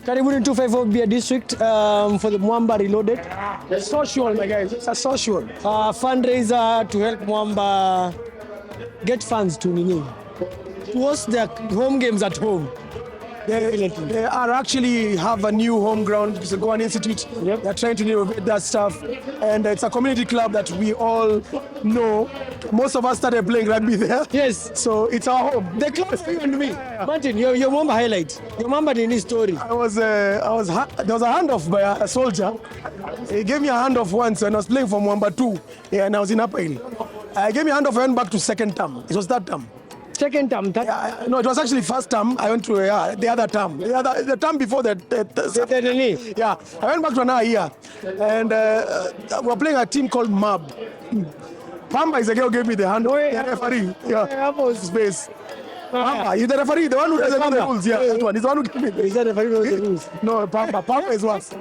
Karibuni 254 Beer District for the Mwamba Reloaded. It's social, my guys. It's a social. Fundraiser to help Mwamba get funds to host their home games at home. They are actually have a new home ground. It's the Goan Institute. Yep. They're trying to renovate that stuff. And it's a community club that we all know. Most of us started playing rugby there. Yes. So it's our home. The club for you and me. Martin, your Mwamba highlight. Your Mwamba in his story. There was a handoff by a soldier. He gave me a handoff once when I was playing for Mwamba 2. Yeah, and I was in Upper Hill. He gave me a handoff. I went back to second term. It was that term. Second term. No, it was actually first term. I went to the other term. The term before that. Yeah, I went back to another year. And we were playing a team called MAB. Pamba is the guy who gave me the hand. The referee. Yeah, space. Pamba, he's the referee, the one who doesn't know the rules. Yeah, that one. He's the one who gave me. Is that the referee knows the rules? No, Pamba is worse.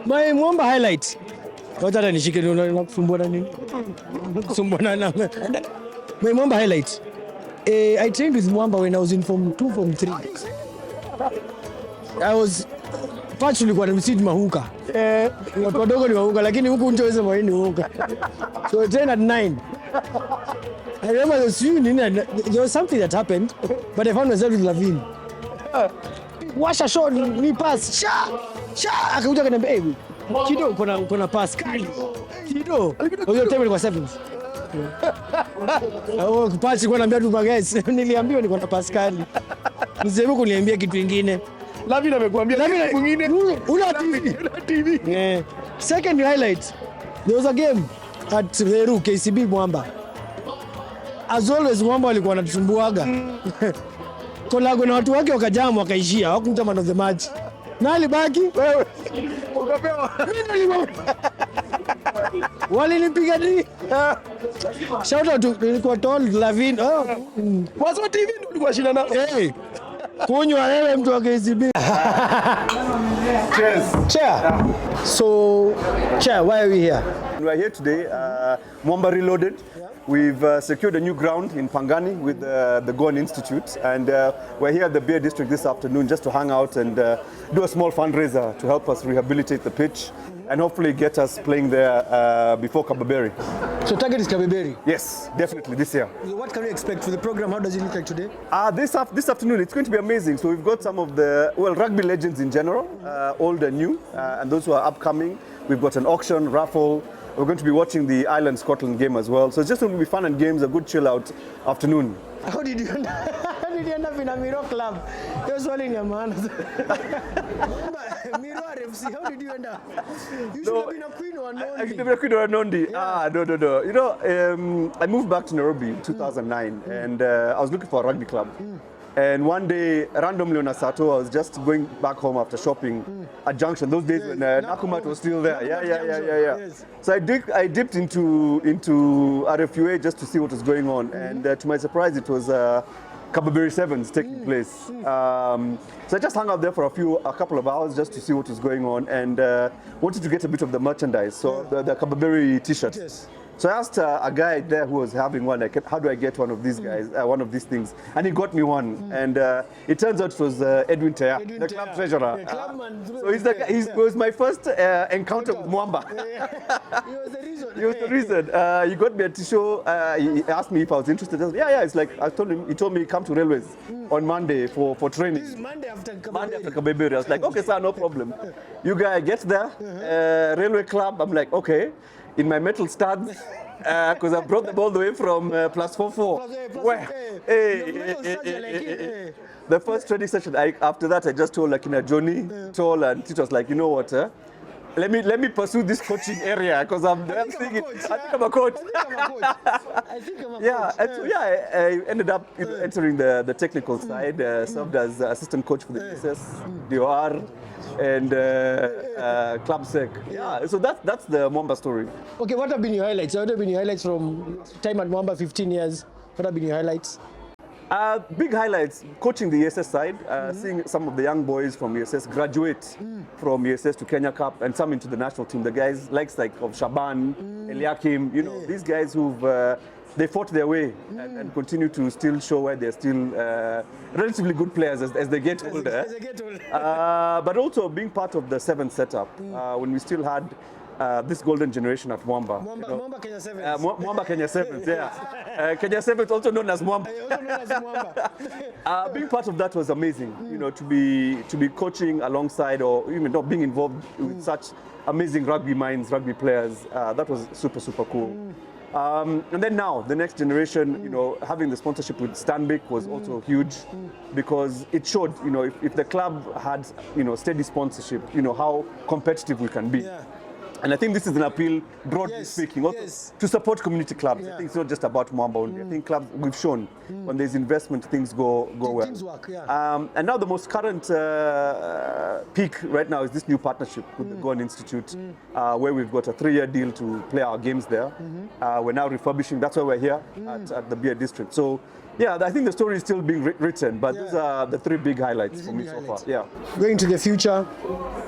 My Mwamba highlight. What are the My Mwamba highlight. I trained with Mwamba when I was in Form 2, Form 3. I was partially kwa nimesidi mahuka. Watu wadogo ni mahuka lakini huku nchoweza mwa ni mahuka. So I trained at 9. I remember there was something that happened, but I found myself with Lavin. Washa shot, ni pass. Sha. Akakuja kaniambia, "Hey, Kido kuna pass kali." Kido. Hiyo time ilikuwa 7. Kupasi kwa naambia tu guys, niliambiwa niko na Pascal. Mzee kuniambia kitu kingine. Lavin amekuambia kitu kingine. Una TV. Yeah. Second highlight. There was a game at Veru KCB Mwamba. As always Mwamba walikuwa wanatusumbuaga. Kulabu na watu wake wakajamu wakaishia, hawakumta man of the match. Na alibaki wewe. Ukapewa. Walinipiga nini? Shout out to told Lavin. Was what TV ulikuwa shida na? Kunywa wewe mtu wa KCB. Cheers. Chair. So, Chair, why are we here? We are here today, Mwamba Reloaded. We've secured a new ground in Pangani with the Goan Institute, and we're here at the Beer District this afternoon just to hang out and do a small fundraiser to help us rehabilitate the pitch and hopefully get us playing there before Kababeri. So target is Kababeri? Yes, definitely this year. What can we expect for the program? How does it look like today? This afternoon it's going to be amazing. So we've got some of the rugby legends in general, old and new, and those who are upcoming. We've got an auction, raffle. We're going to be watching the Ireland-Scotland game as well. So it's just going to be fun and games, a good chill out afternoon. How did you end up in a Miro club? You're swallowing your man. Miro RFC, how did you end up? You should have been a Queen or a Nondi. I should have been a Queen or a Nondi. No. You know, I moved back to Nairobi in 2009 and I was looking for a rugby club. And one day, randomly on a Sato, I was just going back home after shopping at Junction. Those days when Nakumat was still there. Yeah. Yes. So I dipped into RFUA just to see what was going on. And to my surprise, it was Kababeri Sevens taking place. So I just hung out there for a couple of hours just to see what was going on and wanted to get a bit of the merchandise. So the Kababeri t-shirts. Yes. So I asked a guy there who was having one, like, how do I get one of these guys, one of these things? And he got me one. And it turns out it was Edwin Tea, the club treasurer. So he was my first encounter with Mwamba. He was the reason. He was the reason. He got me a t-shirt. He asked me if I was interested. I said, yeah. It's like, he told me come to Railways on Monday for training. This is Monday after Kababeri. Monday after Kababeri. I was like, okay, sir, no problem. You guys get there, Railway Club. I'm like, okay. In my metal studs, because I brought them all the way from +44. The first training session, after that, I just told like Johnny, Toll, and Tito was like, you know what, let me pursue this coaching area because I'm thinking, I think I'm a coach. Yeah, and so I ended up entering the technical side, served as assistant coach for the SS, DOR, and Club Sec. Yeah, so that's the Mwamba story. Okay, what have been your highlights? What have been your highlights from time at Mwamba, 15 years? What have been your highlights? Big highlights, coaching the ESS side, seeing some of the young boys from ESS graduate from ESS to Kenya Cup and some into the national team. The guys like of Shaban, Eliakim, you know, these guys who've they fought their way and continue to still show why they're still relatively good players as they get older. But also being part of the 7th setup when we still had this golden generation at Mwamba. Mwamba Kenya 7. Mwamba Kenya 7, yeah. Kenya 7 also known as Mwamba. Being part of that was amazing, you know, to be coaching alongside or even not being involved with such amazing rugby minds, rugby players. That was super, super cool. And then now, the next generation, you know, having the sponsorship with Stanbic was also huge because it showed, you know, if the club had, you know, steady sponsorship, you know, how competitive we can be. Yeah. And I think this is an appeal, broadly speaking, also to support community clubs. I think it's not just about Mwamba only. I think clubs, we've shown when there's investment, things go well. Things work, yeah. And now the most current peak right now is this new partnership with the Goan Institute, where we've got a 3-year deal to play our games there. We're now refurbishing, that's why we're here at the Beer District. So, yeah, I think the story is still being written, but those are the 3 big highlights for me so far. Yeah. Going to the future,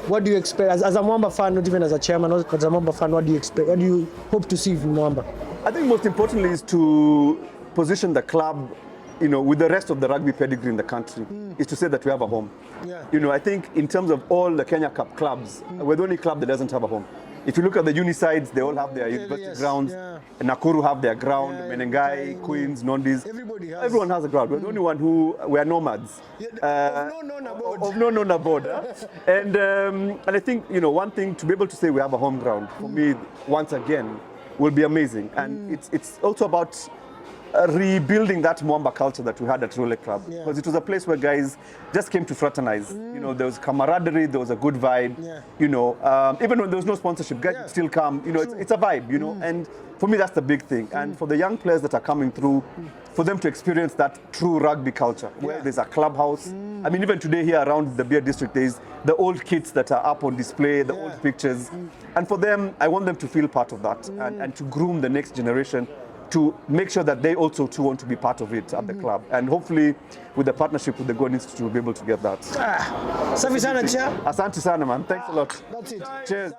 what do you expect as a Mwamba fan, not even as a chairman, as a Mwamba fan? What do you expect? What do you hope to see from Mwamba? I think most importantly is to position the club, you know, with the rest of the rugby pedigree in the country, is to say that we have a home. Yeah. You know, I think in terms of all the Kenya Cup clubs, we're the only club that doesn't have a home. If you look at the unisides, they all have their university grounds. Yeah. Nakuru have their ground, Menengai, Queens, Nondis. Everyone has a ground. We're the only one who, we're nomads. Of no known abode. And I think, you know, one thing to be able to say we have a home ground, for me, once again, will be amazing. And it's also about rebuilding that Mwamba culture that we had at Role Club, because it was a place where guys just came to fraternize. You know, there was camaraderie, there was a good vibe. You know, even when there was no sponsorship, guys would still come. You know, it's a vibe. You know, and for me that's the big thing. And for the young players that are coming through, for them to experience that true rugby culture, where there's a clubhouse. I mean, even today here around the Beer District, there's the old kits that are up on display, the old pictures, and for them, I want them to feel part of that and to groom the next generation, to make sure that they also too want to be part of it at the club. And hopefully with the partnership with the Goan Institute, we'll be able to get that. Safi sana, Chair. Asante sana, man. Thanks a lot. That's it. Cheers.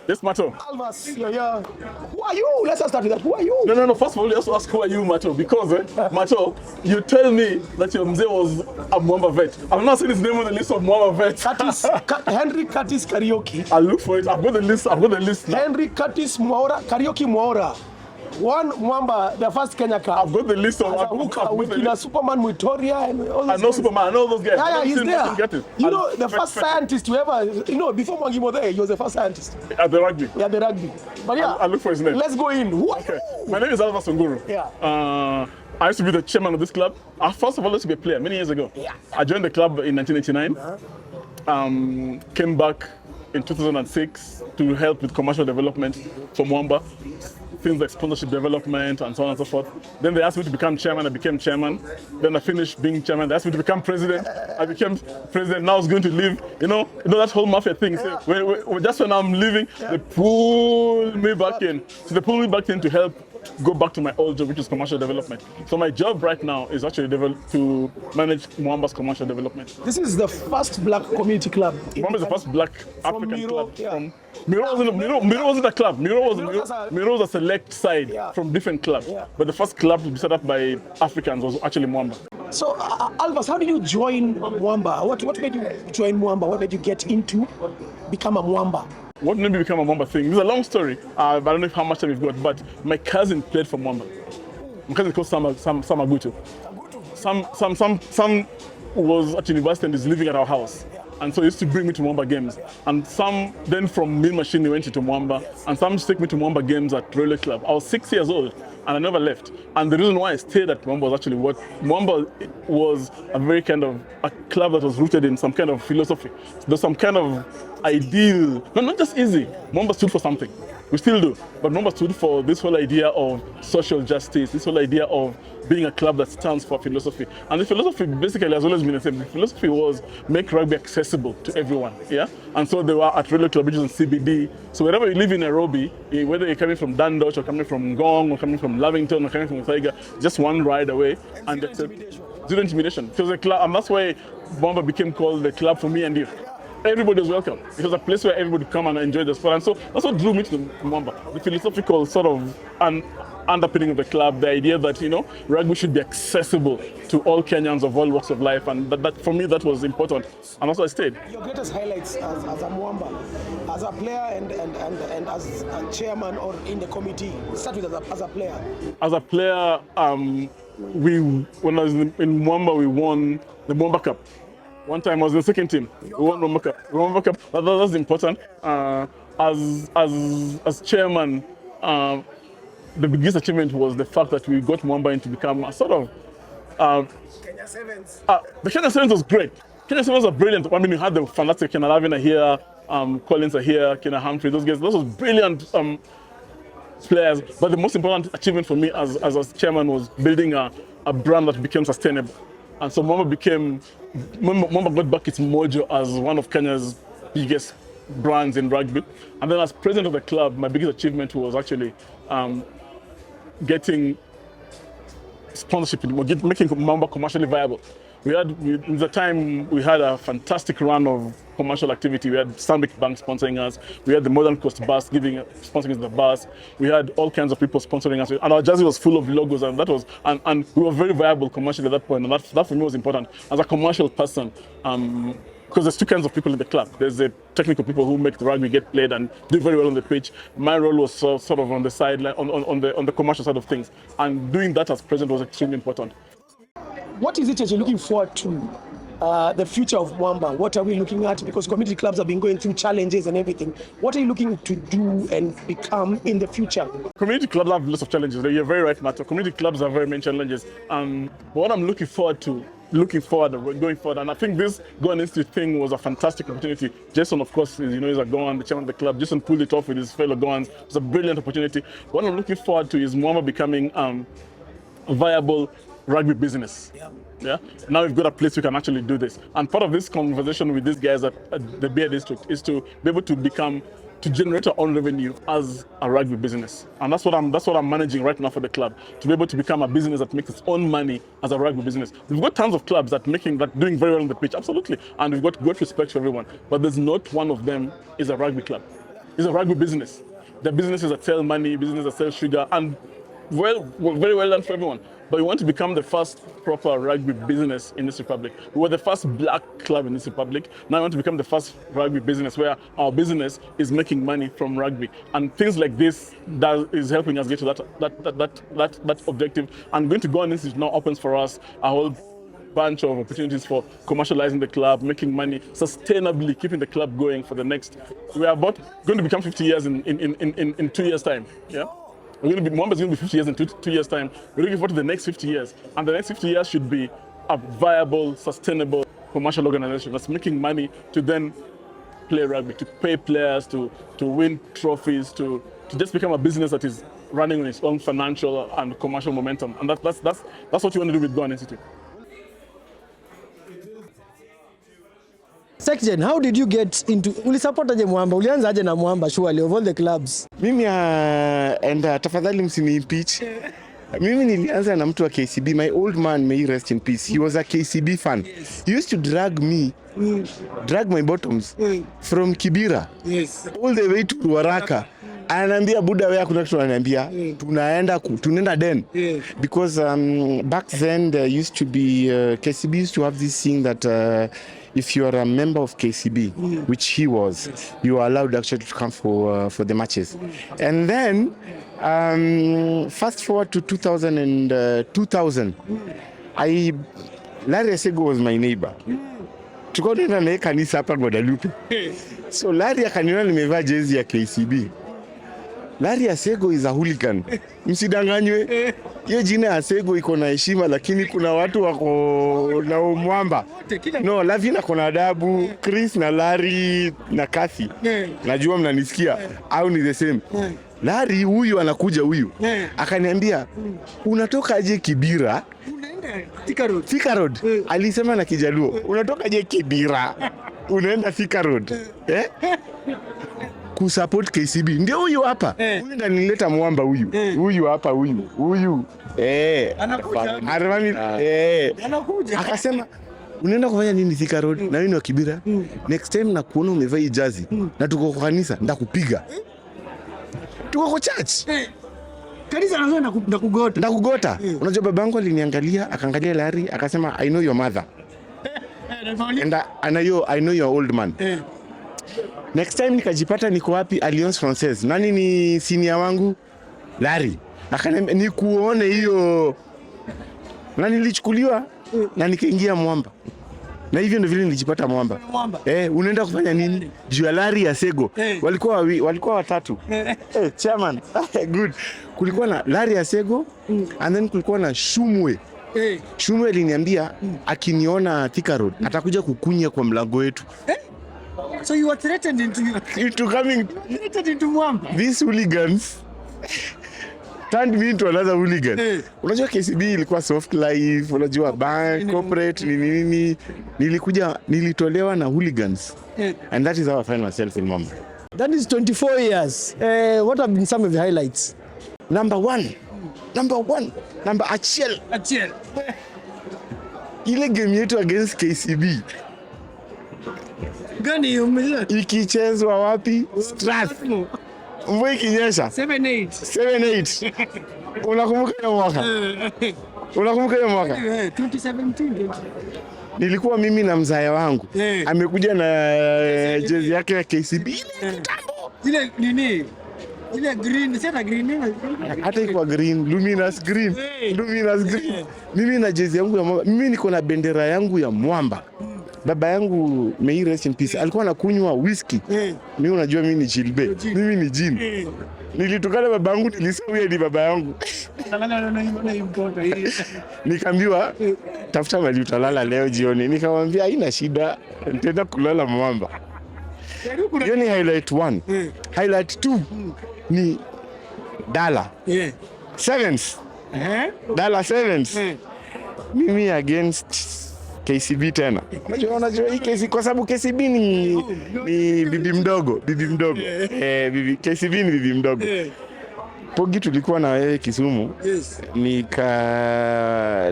Yes, Mato. Alvas, yeah. Who are you? Let's start with that. Who are you? No. First of all, let's ask who are you, Mato? Because, Mato, you tell me that your mzee was a Mwamba vet. I've not seen his name on the list of Mwamba vets. Henry Curtis Karaoke. I'll look for it. I've got the list now. Henry Curtis Mwaura, Karaoke Mwaura. One Mwamba, the first Kenya Cup. I've got the list of with Superman Mutoria and all those I know guys. Superman, I know those guys. Yeah, he's there. Get it. You know, the first scientist to ever, you know, before Mwangi was there, he was the first scientist. At the rugby? Yeah, the rugby. But yeah, I'll look for his name. Let's go in. Who are you? My name is Alva Sunguru. Yeah. I used to be the chairman of this club. First of all, I used to be a player many years ago. Yeah. I joined the club in 1989. Came back in 2006 to help with commercial development for Mwamba. Things like sponsorship development and so on and so forth. Then they asked me to become chairman. I became chairman. Then I finished being chairman. They asked me to become president. I became president. Now I was going to leave. You know that whole mafia thing. So just when I'm leaving, they pull me back in. So they pull me back in to help go back to my old job, which is commercial development. So my job right now is actually to manage Mwamba's commercial development. This is the first black community club. Mwamba is the first black African club. Yeah. Miro wasn't a club. Miro was a select side from different clubs. Yeah. But the first club to be set up by Africans was actually Mwamba. So, Alvas, how did you join Mwamba? What made you join Mwamba? What made you get into become a Mwamba? What made me become a Mwamba thing? It's a long story. I don't know how much time we've got, but my cousin played for Mwamba. My cousin is called Sam Aguto. Sam was at university and is living at our house. And so he used to bring me to Mwamba games. And some then from Mill Machine, we went to Mwamba. And some used to take me to Mwamba games at Role Club. I was 6 years old and I never left. And the reason why I stayed at Mwamba was actually what Mwamba was a very kind of a club that was rooted in some kind of philosophy. There's some kind of ideal, not just easy. Mwamba stood for something. We still do, but Mwamba stood for this whole idea of social justice, this whole idea of being a club that stands for philosophy. And the philosophy basically has always been the same. The philosophy was make rugby accessible to everyone, yeah? And so they were at radio club, which is in CBD. So wherever you live in Nairobi, whether you're coming from Dundalk or coming from Goan or coming from Lavington or coming from Thaiga, just one ride away. And zero intimidation. It was a club, and that's why Mwamba became called the club for me and you. Everybody was welcome. It was a place where everybody could come and enjoy the sport. And so that's what drew me to Mwamba. The philosophical sort of underpinning of the club, the idea that, rugby should be accessible to all Kenyans of all walks of life. And that for me, that was important. And also I stayed. Your greatest highlights as a Mwamba, as a player and as a chairman or in the committee? We'll start with as a player. As a player, when I was in Mwamba, we won the Mwamba Cup. One time I was in the second team. We won Mwamba Cup. Mwamba Cup. That's important. As chairman, the biggest achievement was the fact that we got Mwamba in to become a sort of Kenya Sevens. The Kenya Sevens was great. Kenya Sevens are brilliant. I mean, you had the fantastic Kenya Lavina here, Collins are here, Kenya Humphrey. Those guys, those were brilliant players. But the most important achievement for me as a chairman was building a brand that became sustainable. And so Mwamba got back its mojo as one of Kenya's biggest brands in rugby. And then as president of the club, my biggest achievement was actually getting sponsorship, making Mwamba commercially viable. In the time, we had a fantastic run of commercial activity. We had Stanbic Bank sponsoring us. We had the Modern Coast bus sponsoring us the bus. We had all kinds of people sponsoring us. And our jersey was full of logos, and that was, and we were very viable commercially at that point. And that for me was important as a commercial person. Because there's two kinds of people in the club. There's the technical people who make the rugby get played and do very well on the pitch. My role was sort of on the sideline, on the commercial side of things. And doing that as president was extremely important. What is it that you're looking forward to? The future of Mwamba, what are we looking at? Because community clubs have been going through challenges and everything. What are you looking to do and become in the future? Community clubs have lots of challenges. You're very right, Matt. Community clubs have very many challenges. But what I'm looking forward, going forward, and I think this Goan Institute thing was a fantastic opportunity. Jason, of course, is a Goan, the chairman of the club. Jason pulled it off with his fellow Goans. It's a brilliant opportunity. What I'm looking forward to is Mwamba becoming a viable rugby business. Yeah. Now we've got a place we can actually do this. And part of this conversation with these guys at the Goan District is to be able to generate our own revenue as a rugby business. And that's what I'm managing right now for the club, to be able to become a business that makes its own money as a rugby business. We've got tons of clubs that doing very well on the pitch, absolutely. And we've got great respect for everyone. But there's not one of them is a rugby club. It's a rugby business. They're businesses that sell money, businesses that sell sugar, and very well done for everyone. But we want to become the first proper rugby business in this republic. We were the first black club in this republic. Now we want to become the first rugby business where our business is making money from rugby. And things like this is helping us get to that objective. And going to Goan Institute now opens for us a whole bunch of opportunities for commercializing the club, making money, sustainably keeping the club going for the next. We are going to become 50 years in 2 years' time. Yeah. Mwamba's going to be 50 years in 2 years' time. We're looking forward to the next 50 years. And the next 50 years should be a viable, sustainable commercial organization that's making money to then play rugby, to pay players, to win trophies, to just become a business that is running on its own financial and commercial momentum. And that's what you want to do with Goan Institute. Section, how did you get into ulisupport aje Mwamba? Ulianza aje na Mwamba surely of all the clubs? Mimi tafadhali msini impeach. Mimi nilianza na mtu wa KCB. My old man, may he rest in peace. He was a KCB fan. He used to drag my bottoms from Kibira all the way to Ruaraka. Ananiambia buda wewe kuna kitu ananiambia tunaenda den because back then there used to be KCB used to have this thing that if you are a member of KCB, which he was, you are allowed actually to come for the matches. And then fast forward to 2000, Larry Asego was my neighbor. Tukaenda naye kanisa hapa Guadalupe. So Larry akaniona nimevaa jezi ya KCB. Larry Asego is a hooligan. Msidanganywe. Hiyo jina Asego iko na heshima, lakini kuna watu wako na Mwamba. No, Lavina kuna adabu, Chris na Larry na Kathy. Najua mnanisikia au ni the same. Larry huyu anakuja huyu. Akaniambia, "Unatoka aje Kibira?" Thika Road. Alisema na Kijaluo, "Unatoka aje Kibira? Unaenda Thika Road." Kusupport KCB. Ndio huyu hapa. Huyu ndo nileta Mwamba huyu. Huyu hapa huyu. Anakuja. Anakuja. Akasema, "Unaenda kufanya nini Thika Road? Na wewe ni wa Kibira? Next time na kuona umevaa hii jazi na tuko kwa kanisa ndakupiga." Tuko kwa church. Kanisa anaanza ndakugota. Ndakugota. Unajua babangu aliniangalia, akaangalia Larry, akasema, "I know your mother." And I know your old man. Next time nikajipata niko wapi Alliance Française. Nani ni senior wangu? Larry. Akaniambia nikuone hiyo. Na nilichukuliwa na nikaingia Mwamba. Na hivyo ndio vile nilijipata Mwamba. Unaenda kufanya nini? Juu ya Larry Asego. Walikuwa watatu. Chairman. Good. Kulikuwa na Larry Asego and then kulikuwa na Shumwe. Shumwe aliniambia akiniona Thika Road atakuja kukunya kwa mlango wetu. So you were threatened into coming into Mwamba. These hooligans turned me into another hooligan. Unajua KCB ilikuwa soft life, unajua bank, corporate, nini. Nilitolewa na hooligans. And that is how I find myself in Mwamba. That is 24 years. What have been some of the highlights? Number one. Number Achiel. Ile game yetu against KCB. Gani umejua? Ikichezwa wapi? Strathmore. Mvua ikinyesha 7-8. Unakumbuka hiyo mwaka? 2017. Nilikuwa mimi na mzaya wangu. Amekuja na jezi yake ya KCB. Ile nini? Ile green, sasa green. Hata iko green, luminous green. Mimi na jezi yangu ya Mwamba. Mimi niko na bendera yangu ya Mwamba. Baba yangu may rest in peace alikuwa anakunywa whisky. Mimi unajua mimi ni Gilbe. Mimi ni Gin. Nilitukana baba yangu nilisawia ni baba yangu. Nikaambiwa tafuta mali utalala leo jioni. Nikamwambia haina shida, nitaenda kulala Mwamba. Hiyo ni highlight 1. Highlight 2 ni Dala. Sevens. Dala Sevens. Mimi against KCB tena. Unajua hii KCB kwa sababu KCB ni bibi mdogo. KCB ni bibi mdogo. Pogi tulikuwa na wewe Kisumu.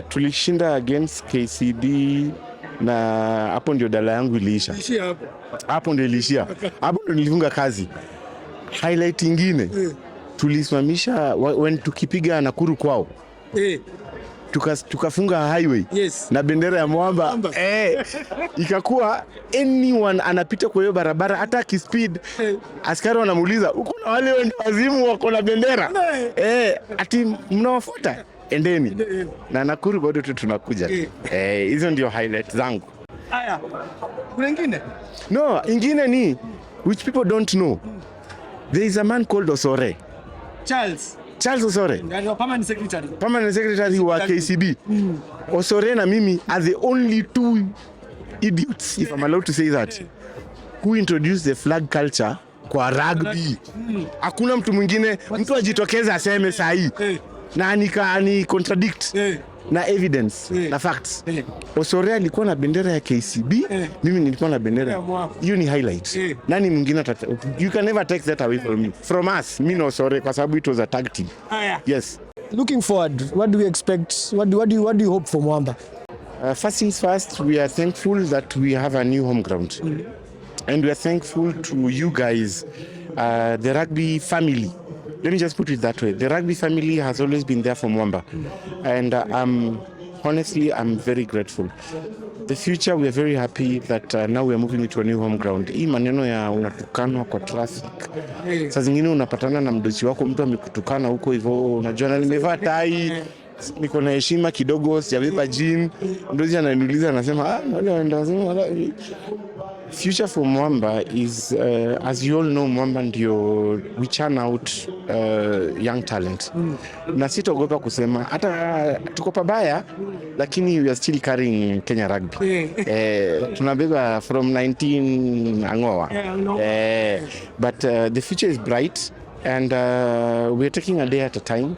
Tulishinda against KCB na hapo ndio Dala yangu iliisha. Hapo ndio iliishia. Hapo ndio nilifunga kazi. Highlight nyingine tulisimamisha when tukipiga Nakuru kwao. Tukafunga highway na bendera ya Mwamba. Ikakuwa anyone anapita kwa hiyo barabara hata kispeed askari wanamuuliza uko na wale wende wazimu wako na bendera ati mnawafuata endeni na Nakuru bado tunakuja. Hizo ndio highlight zangu. Haya kuna ingine? No, ingine ni which people don't know. There is a man called Osore. Charles Osore. Permanent secretary wa KCB. Osore na mimi are the only two idiots, if I'm allowed to say that, who introduced the flag culture kwa rugby. Hakuna mtu mwingine, mtu ajitokeza aseme sahi. Na ni contradict na evidence na facts. Osore alikuwa na bendera ya KCB, mimi nilikuwa na bendera. Hiyo ni highlight. Nani mwingine you can never take that away from me. From us, mimi na Osore kwa sababu it was a tag team. Yes. Looking forward, what do we expect? What do you hope for Mwamba? First things first, we are thankful that we have a new home ground. And we are thankful to you guys, the rugby family. Let me just put it that way. The rugby family has always been there for Mwamba. And honestly, I'm very grateful. The future, we are very happy that now we are moving into a new home ground. Hii maneno ya unatukanwa kwa traffic. Saa zingine unapatana na mdosi wako, mtu amekutukana huko hivyo, unajua na nimevaa tai, niko na heshima kidogo, sijabeba jean. Mdosi ananiuliza anasema, Future for Mwamba is, as you all know, Mwamba ndio we churn out young talent. Na sitaogopa kusema hata tuko pabaya, lakini we are still carrying Kenya Rugby. Tunabeba from 19 Angoa. But the future is bright. And we're taking a day at a time,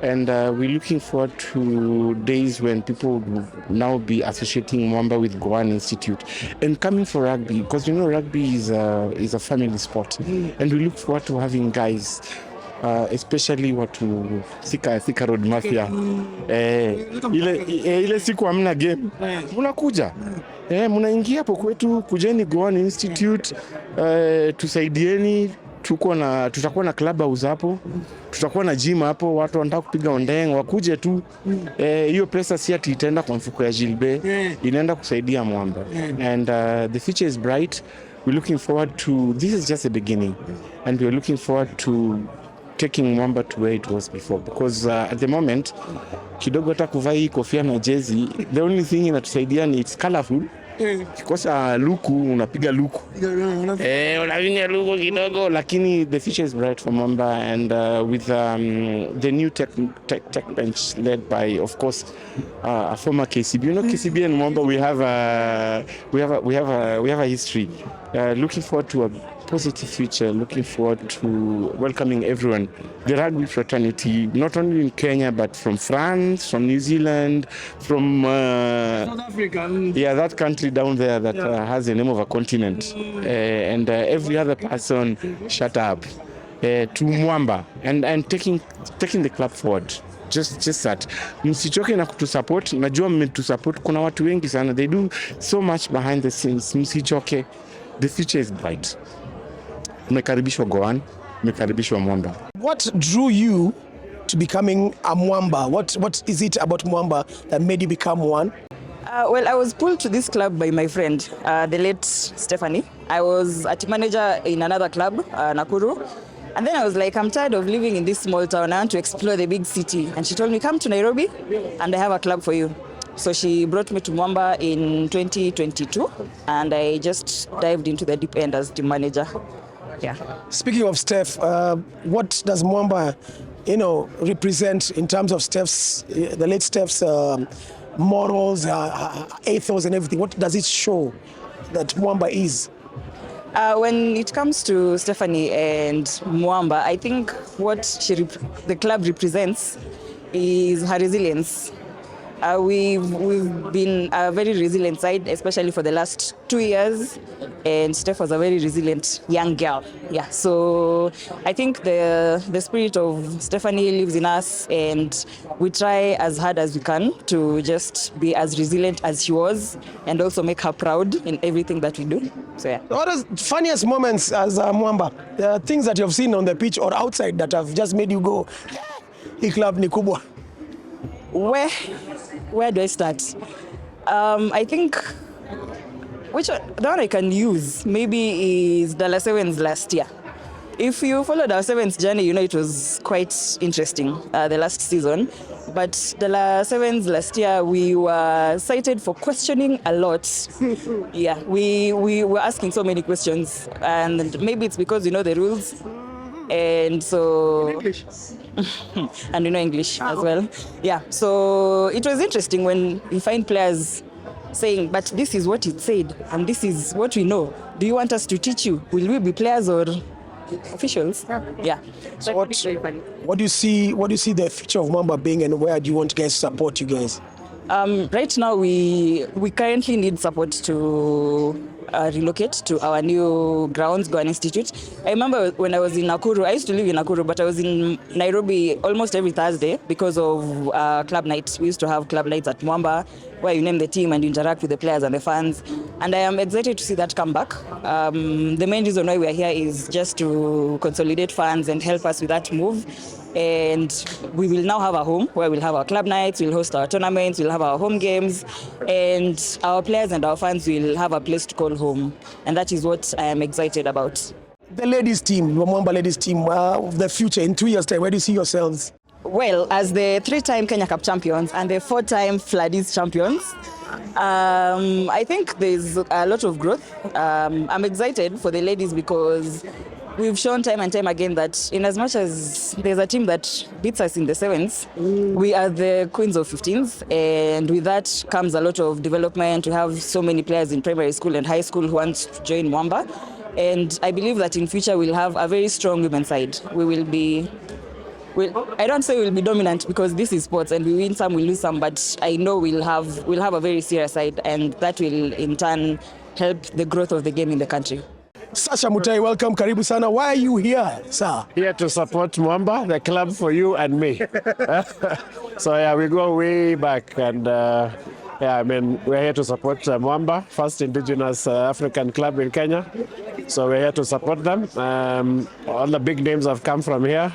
and we're looking forward to days when people will now be associating Mwamba with Goan Institute and coming for rugby, because rugby is a family sport, and we look forward to having guys, especially watu Thika Road Mafia. Ile siku hamna game, munakuja. Munaingia hapo kwetu, kujeni Goan Institute, tusaidieni. Tutakuwa na club house hapo, tutakuwa na gym hapo, watu wanataka kupiga ondeng wakuje tu. Hiyo pesa si ati itaenda kwa mfuko ya Gilbe, inaenda kusaidia Mwamba. And the future is bright. We're looking forward to, this is just the beginning, and we're looking forward to taking Mwamba to where it was before, because at the moment kidogo hata kuvaa hii kofia na jezi, the only thing inatusaidia ni it's colorful. Kikosa luku unapiga luku, unavinya luku kidogo, lakini the future is bright for Mwamba, and with the new tech bench led by, of course, a former KCB. KCB and Mwamba, we have a history. Looking forward to a positive future, looking forward to welcoming everyone, the rugby fraternity, not only in Kenya, but from France, from New Zealand, from South Africa. That country down there that has the name of a continent, and every other person, shut up, to Mwamba, and taking the club forward. Just that. Msichoke na kutusupport. Najua mmetusupport. Kuna watu wengi sana. They do so much behind the scenes. Msichoke. The future is bright. Mmekaribishwa Goan, mmekaribishwa Mwamba. What drew you to becoming a Mwamba? What is it about Mwamba that made you become one? Well, I was pulled to this club by my friend, the late Stephanie. I was a team manager in another club, Nakuru. And then I was like, I'm tired of living in this small town. I want to explore the big city. And she told me, come to Nairobi and I have a club for you. So she brought me to Mwamba in 2022, and I just dived into the deep end as team manager. Yeah. Speaking of Steph, what does Mwamba, represent in terms of the late Steph's morals, ethos and everything? What does it show that Mwamba is? When it comes to Stephanie and Mwamba, I think what the club represents is her resilience. We've been a very resilient side, especially for the last 2 years, and Steph was a very resilient young girl. Yeah, so I think the spirit of Stephanie lives in us, and we try as hard as we can to just be as resilient as she was, and also make her proud in everything that we do. So yeah. What are the funniest moments as Mwamba? There are things that you've seen on the pitch or outside that have just made you go, "Hii club ni kubwa." Where do I start? I think the one I can use maybe is Dala Sevens last year. If you followed our Sevens journey, it was quite interesting the last season. But Dala Sevens last year, we were cited for questioning a lot. Yeah, we were asking so many questions, and maybe it's because the rules. And so English. and English as well. Yeah, so it was interesting when you find players saying, but this is what it said and this is what we know. Do you want us to teach you? Will we be players or officials? Yeah. So what do you see the future of Mwamba being, and where do you want guys to support you guys? Right now we currently need support to relocate to our new grounds, Goan Institute. I remember when I was in Nakuru, I used to live in Nakuru, but I was in Nairobi almost every Thursday because of club nights. We used to have club nights at Mwamba, where you name the team and you interact with the players and the fans. And I am excited to see that come back. The main reason why we are here is just to consolidate funds and help us with that move. And we will now have a home where we'll have our club nights, we'll host our tournaments, we'll have our home games, and our players and our fans will have a place to call home. And that is what I am excited about. The ladies team, the Mwamba ladies team, the future in 2 years' time, where do you see yourselves? Well, as the 3-time Kenya Cup champions and the 4-time Fladdies champions, I think there's a lot of growth. I'm excited for the ladies because we've shown time and time again that in as much as there's a team that beats us in the sevens, we are the queens of 15s, and with that comes a lot of development. We have so many players in primary school and high school who want to join Mwamba, and I believe that in future we'll have a very strong women's side. I don't say we'll be dominant because this is sports and we win some, we lose some, but I know we'll have a very serious side, and that will in turn help the growth of the game in the country. Sasha Mutai, welcome. Karibu sana. Why are you here, sir? Here to support Mwamba, the club for you and me. So yeah, we go way back, and yeah, I mean, we're here to support Mwamba, first indigenous African club in Kenya. So we're here to support them. All the big names have come from here.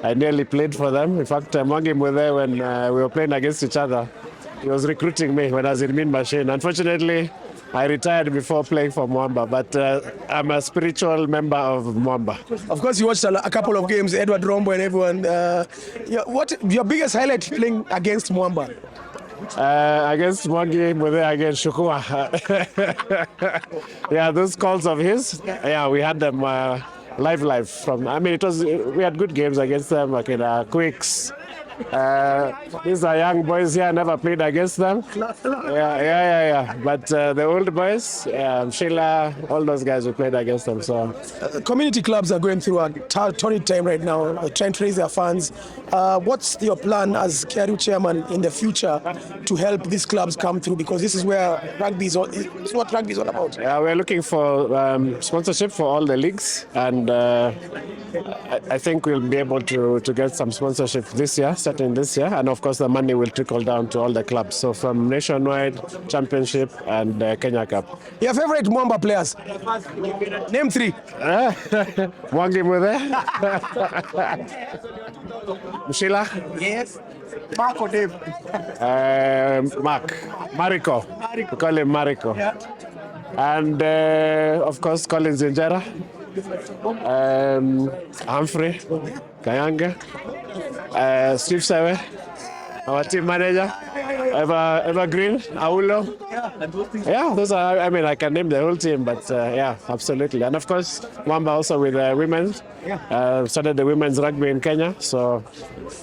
I nearly played for them. In fact, Mwangi was there when we were playing against each other. He was recruiting me when I was in Mean Machine. Unfortunately, I retired before playing for Mwamba, but I'm a spiritual member of Mwamba. Of course, you watched a couple of games, Edward Rombo and everyone. What your biggest highlight playing against Mwamba? Against Mwangi, against Shukua. Yeah, those calls of his, yeah, we had them live from. I mean, we had good games against them, like in Quicks. These are young boys here. I never played against them. Yeah. But the old boys, Sheila, all those guys, we played against them. So community clubs are going through a torrid time right now, trying to raise their funds. What's your plan as KRU chairman in the future to help these clubs come through? Because this is where rugby is. This is what rugby is all about. Yeah, we're looking for sponsorship for all the leagues, and I think we'll be able to get some sponsorship this year. Starting this year, and of course the money will trickle down to all the clubs. So from nationwide, championship, and Kenya Cup. Your favorite Mwamba players? Name 3. Mwangi Muthe. Mshila. Yes. Mark or Dave? Mariko. We call him Mariko. Yeah. And of course Collins Injera. Humphrey Kayanga. Steve Sewe, our team manager, Evergreen, Aulo. Yeah, those are, I mean, I can name the whole team, but yeah, absolutely. And of course, Mwamba also with women. Started the women's rugby in Kenya. So,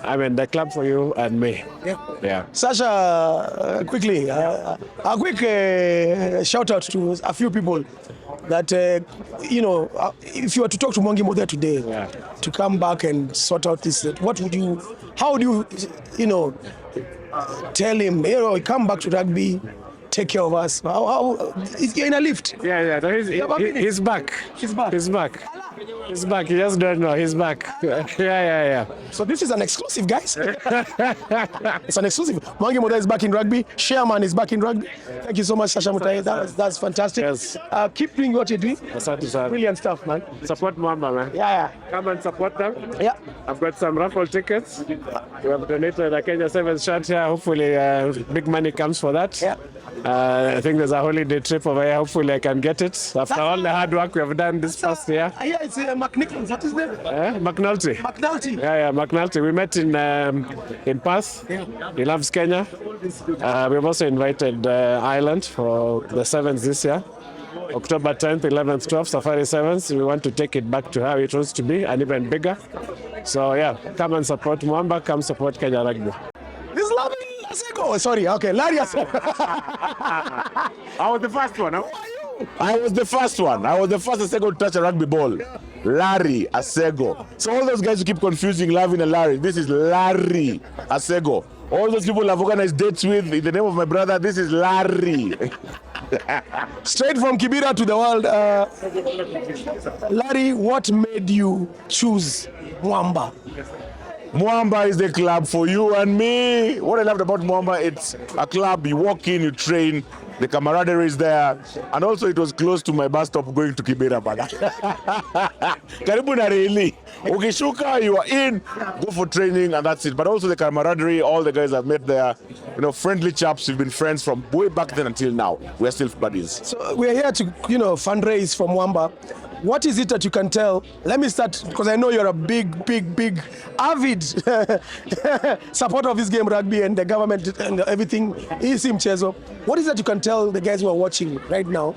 I mean, the club for you and me. Yeah. Sasha, quickly, a quick shout out to a few people that, if you were to talk to Mwangi Muthe today, to come back and sort out this, how would you, tell him, come back to rugby, take care of us? You're in a lift. Yeah. No, he's back. He's back. You just don't know. He's back. Yeah. So this is an exclusive, guys. It's an exclusive. Mwangi Muthe is back in rugby. Chairman is back in rugby. Thank you so much, Sasha Mutai. That's fantastic. Yes. Keep doing what you're doing. Asante. Brilliant stuff, man. Support Mwamba, man. Yeah. Come and support them. Yeah. I've got some raffle tickets. We have donated a Kenya 7 shirt here. Hopefully, big money comes for that. Yeah. I think there's a holiday trip over here. Hopefully, I can get it. After all the hard work we have done this past year. Yeah, it's McNichols. What is name? McNulty. McNulty. Yeah, McNulty. We met in Perth. He loves Kenya. We've also invited Ireland for the 7th this year. October 10th, 11th, 12th, Safari 7th. We want to take it back to how it was to be and even bigger. So yeah, come and support Mwamba. Come support Kenya Rugby. This is lovely. Asego. Sorry. Okay, Larry Asego. I was the first one. I was the first Asego to touch a rugby ball. Larry Asego. So all those guys who keep confusing Lavin and Larry, this is Larry Asego. All those people I've organized dates with in the name of my brother, this is Larry. Straight from Kibera to the world. Larry, what made you choose Mwamba? Mwamba is the club for you and me. What I loved about Mwamba, it's a club, you walk in, you train, the camaraderie is there, and also it was close to my bus stop going to Kibera. Karibu na reli. Ukishuka, you are in, go for training, and that's it. But also the camaraderie, all the guys I've met there, friendly chaps, we've been friends from way back then until now. We're still buddies. So we're here to, fundraise for Mwamba. What is it that you can tell? Let me start, because I know you're a big, avid supporter of this game, rugby, and the government and everything. What is that you can tell the guys who are watching right now?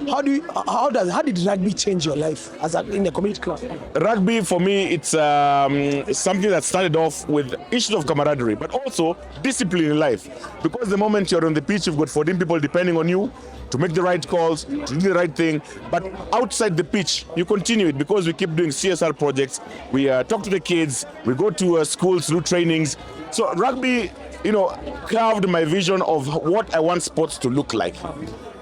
How did rugby change your life in a community club? Rugby for me, it's something that started off with issues of camaraderie, but also discipline in life. Because the moment you're on the pitch, you've got 14 people depending on you to make the right calls, to do the right thing. But outside the pitch, you continue it because we keep doing CSR projects. We talk to the kids. We go to schools, do trainings. So rugby, carved my vision of what I want sports to look like.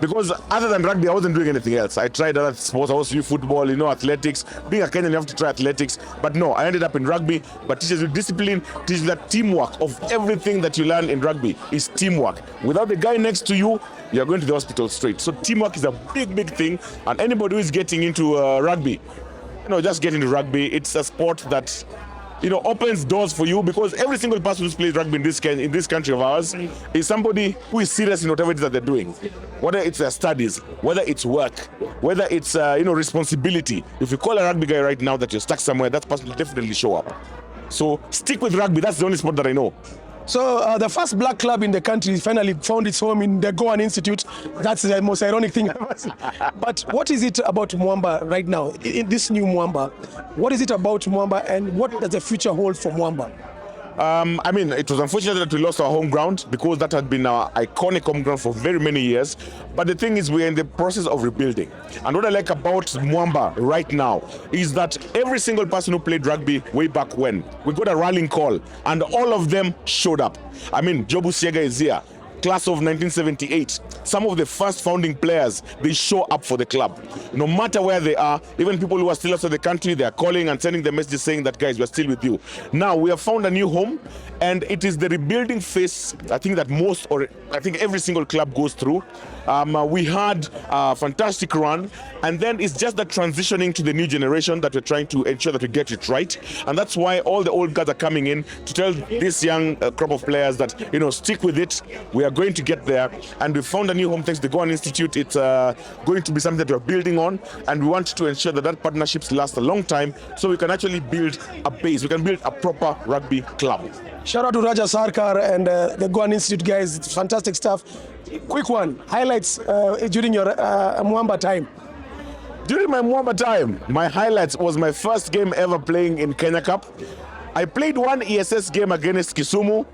Because other than rugby, I wasn't doing anything else. I tried other sports. I also do football, athletics. Being a Kenyan, you have to try athletics. But no, I ended up in rugby. But teaches you discipline, teaches you that teamwork of everything that you learn in rugby is teamwork. Without the guy next to you, you're going to the hospital straight. So teamwork is a big thing. And anybody who is getting into rugby, just get into rugby. It's a sport that opens doors for you, because every single person who's played rugby in this country of ours is somebody who is serious in whatever it is that they're doing. Whether it's their studies, whether it's work, whether it's responsibility. If you call a rugby guy right now that you're stuck somewhere, that person will definitely show up. So stick with rugby. That's the only sport that I know. So the first black club in the country finally found its home in the Goan Institute. That's the most ironic thing I've ever seen. But what is it about Mwamba right now, in this new Mwamba? What is it about Mwamba, and what does the future hold for Mwamba? It was unfortunate that we lost our home ground, because that had been our iconic home ground for very many years. But the thing is, we're in the process of rebuilding. And what I like about Mwamba right now is that every single person who played rugby way back when, we got a rallying call, and all of them showed up. Jobu Siega is here. Class of 1978, some of the first founding players, they show up for the club. No matter where they are, even people who are still outside the country, they are calling and sending the messages saying that, guys, we're still with you. Now, we have found a new home, and it is the rebuilding phase, I think, that every single club goes through. We had a fantastic run, and then it's just that transitioning to the new generation that we're trying to ensure that we get it right. And that's why all the old guys are coming in to tell this young crop of players that, stick with it. We are going to get there, and we found a new home thanks to the Goan Institute. It's going to be something that we're building on, and we want to ensure that partnerships last a long time, so we can actually build a base. We can build a proper rugby club. Shout out to Raja Sarkar and the Goan Institute guys. It's fantastic stuff. Quick one, highlights during your Mwamba time. During my Mwamba time, my highlights was my first game ever playing in Kenya Cup. I played one ESS game against Kisumu.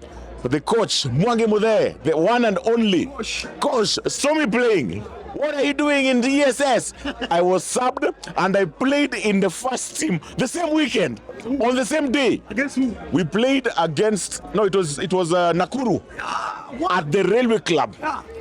The coach, Mwangi Mude, the one and only coach, saw me playing. What are you doing in the ESS? I was subbed, and I played in the first team the same weekend, on the same day. Against who? We played against, it was Nakuru at the Railway Club,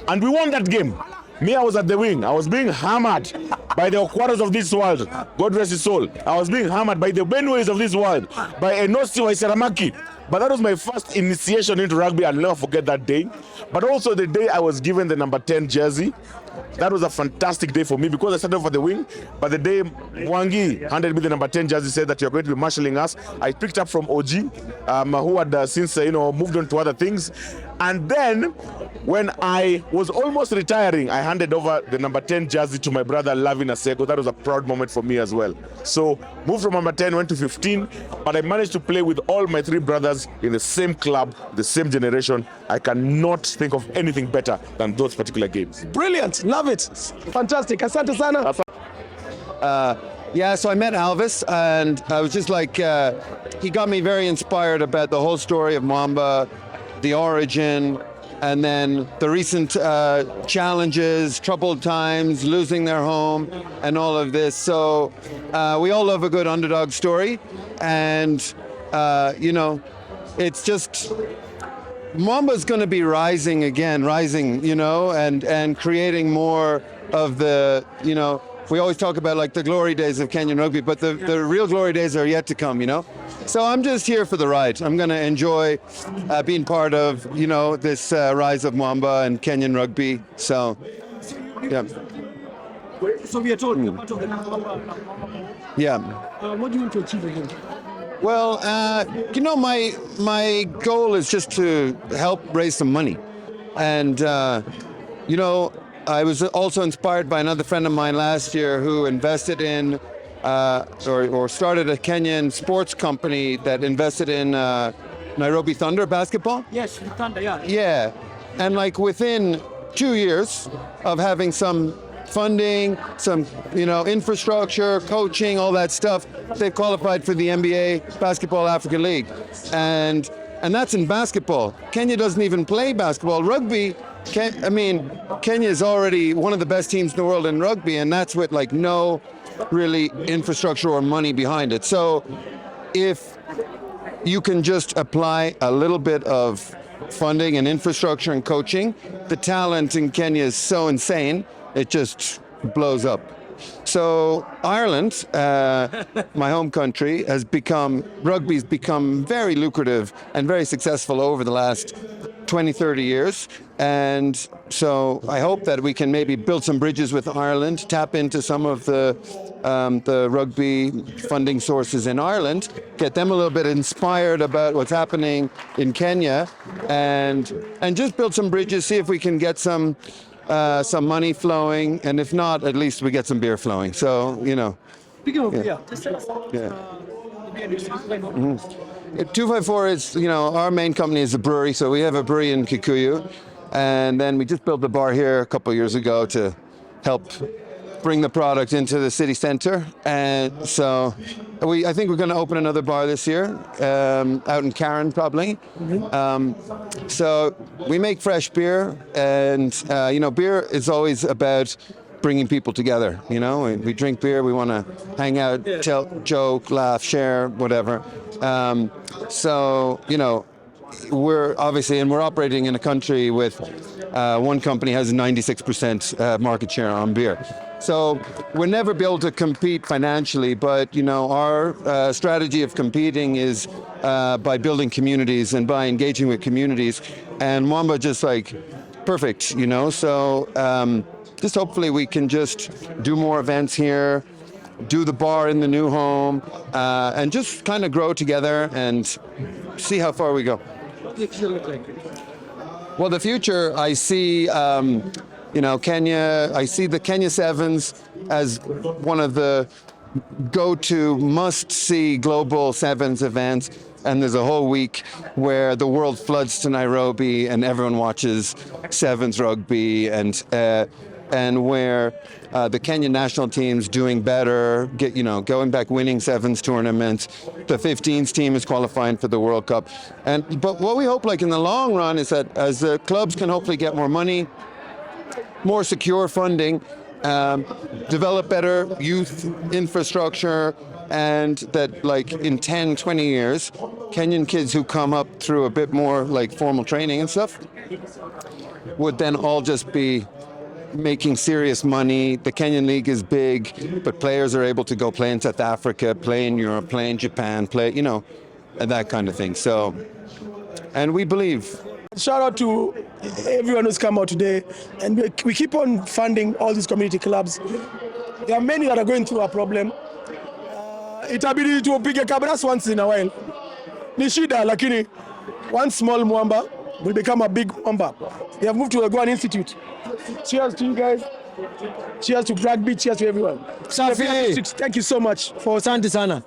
and we won that game. Me, I was at the wing. I was being hammered by the Okwaras of this world. God rest his soul. I was being hammered by the Benues of this world, by Enosi Waisaramaki. But that was my first initiation into rugby. I'll never forget that day. But also the day I was given the number 10 jersey. That was a fantastic day for me, because I started off at the wing. But the day Mwangi handed me the number 10 jersey, said that you're going to be marshalling us, I picked up from OG, who had since moved on to other things. And then, when I was almost retiring, I handed over the number 10 jersey to my brother, Lavin Asego. That was a proud moment for me as well. So, moved from number 10, went to 15, but I managed to play with all my three brothers in the same club, the same generation. I cannot think of anything better than those particular games. Brilliant, love it, fantastic. Asante sana. Yeah, so I met Alvis, and I was just like, he got me very inspired about the whole story of Mwamba, the origin, and then the recent challenges, troubled times, losing their home, and all of this. So we all love a good underdog story, and it's just Mwamba's going to be rising, and creating more of the, we always talk about like the glory days of Kenyan rugby, but the real glory days are yet to come, So I'm just here for the ride. I'm going to enjoy being part of, this rise of Mwamba and Kenyan rugby. So, yeah. So we are told you're part of the Yeah. what do you want to achieve again? Well, my goal is just to help raise some money. And, I was also inspired by another friend of mine last year who invested in or started a Kenyan sports company that invested in Nairobi Thunder basketball. Yes, Thunder, yeah. Yeah, and like within 2 years of having some funding, some infrastructure, coaching, all that stuff, they've qualified for the NBA Basketball African League, and that's in basketball. Kenya doesn't even play basketball. Rugby, Kenya is already one of the best teams in the world in rugby, and that's with like no really infrastructure or money behind it. So if you can just apply a little bit of funding and infrastructure and coaching, the talent in Kenya is so insane, it just blows up. So Ireland, my home country, rugby's become very lucrative and very successful over the last 20, 30 years. And so I hope that we can maybe build some bridges with Ireland, tap into some of the rugby funding sources in Ireland, get them a little bit inspired about what's happening in Kenya, and just build some bridges, see if we can get some money flowing, and if not, at least we get some beer flowing. So, Speaking of beer, just tell us about Yeah. the beer industry. 254 is, our main company is a brewery, so we have a brewery in Kikuyu, and then we just built a bar here a couple of years ago to help bring the product into the city center. And so I think we're going to open another bar this year, out in Karen probably. So we make fresh beer, and beer is always about bringing people together. We drink beer, we want to hang out, tell, joke, laugh, share, whatever. We're obviously, and we're operating in a country with one company has 96% market share on beer. So we'll never be able to compete financially, but our strategy of competing is by building communities and by engaging with communities. And Mwamba just perfect, So just hopefully we can just do more events here, do the bar in the new home, and just kind of grow together and see how far we go. What does the future look like? Well, the future, I see, Kenya. I see the Kenya Sevens as one of the go-to, must-see global Sevens events. And there's a whole week where the world floods to Nairobi and everyone watches Sevens rugby, and where the Kenyan national team's doing better, going back winning Sevens tournaments. The 15s team is qualifying for the World Cup. But what we hope in the long run is that as the clubs can hopefully get more money, more secure funding, develop better youth infrastructure, and that in 10, 20 years, Kenyan kids who come up through a bit more formal training and stuff would then all just be making serious money. The Kenyan League is big, but players are able to go play in South Africa, play in Europe, play in Japan, and that kind of thing. So, and we believe. Shout out to everyone who's come out today, and we keep on funding all these community clubs. There are many that are going through a problem. Itabidi tupige kabras once in a while. Ni shida, lakini one small Mwamba will become a big Mwamba. They have moved to the Goan Institute. Cheers to you guys. Cheers to Rugby. Cheers to everyone. Safi. Thank you so much. For asante sana.